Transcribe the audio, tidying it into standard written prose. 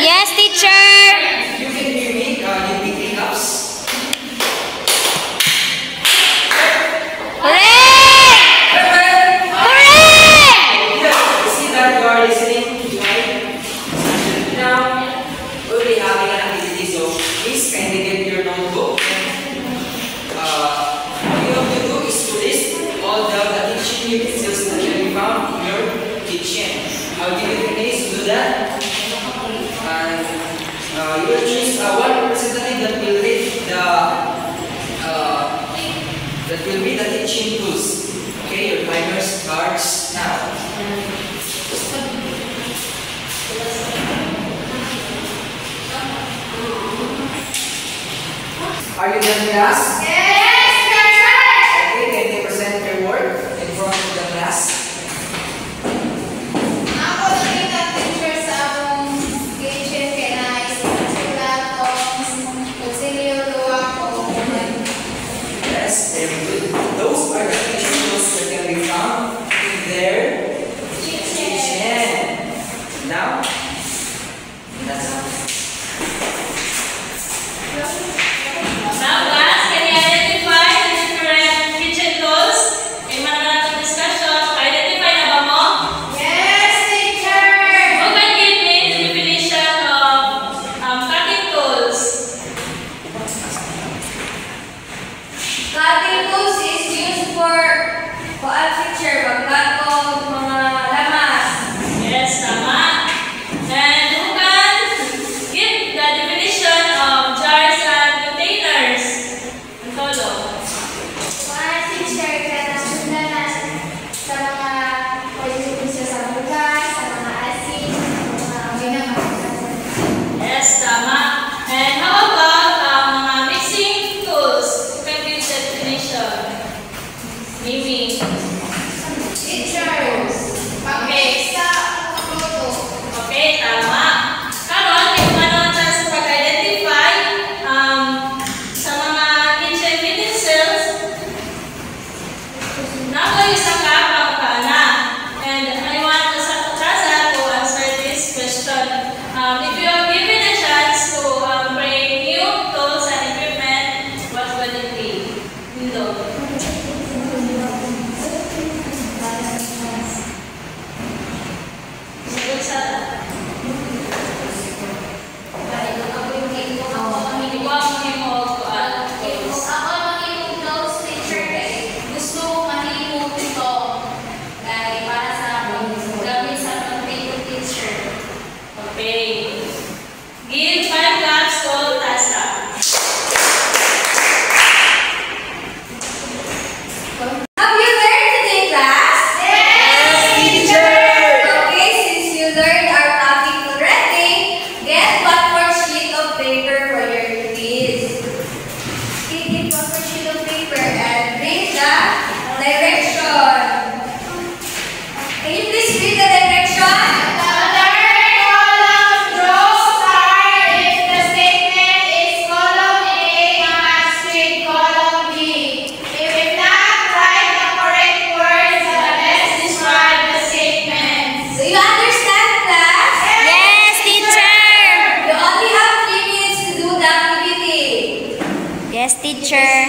Yes, teacher. You can hear me. You pick pickups. Hooray! Hooray! Yeah, see that you are listening, right? Now, we'll be having an activity, so please kindly get your notebook. What you have to do is to list all the kitchen utensils that can be found in your kitchen. I'll give you 3 minutes to do that. And you will choose one representative that will read the kitchen tools. Okay, your timer starts now. Are you done, class? Yes, teacher! Okay, can you present your work in front of the class? Ako nakita teacher sa akong kitchen kaya naisip sa platong kutsilyo luwak ko. Yes, very good. Those are the kitchen tools that can be found in their kitchen. Now, that's all. Now, class, can you identify the different kitchen tools? In mga discussion, identify na ba mo? Yes, teacher! Who can give me the definition of cutting tools? Cutting tools is used for teacher, pagkat ko mga lamas. Yes, tama. And who can give the definition of jars and containers? Antolo. Mga teacher, kaya nasundanan sa mga pwede sa bugas, sa mga asin, sa mga ginagawa. Yes, tama. And how about mga mixing tools? Who can give the definition? Mimi. Teachers, pag-mix sa photo. Okay, tama. Karon, kung ano tayo sa pag-identify sa mga kitchen utensils, nakoy isa ka pang kaana. And I want Trasa to answer this question. If you are given a chance to bring new tools and equipment, what would it be? Indo. Sagot sa Ako mahimong notes, teacher, gusto ko mahimong ito dahil para sa gamit sa pag-take teacher. Okay. Give 5 claps to Tasa. Have you learned today, class? Yes, teacher! Okay, since you learned our topic already, get one more sheet of paper for your quiz. Get one more sheet of paper and read the direction. Can you please read the direction? The third column draw star if the statement is column A match with column B. If not, write the correct words that best describe the statement. Do you understand, class? Yes, teacher. You only have 3 minutes to do the activity. Yes, teacher.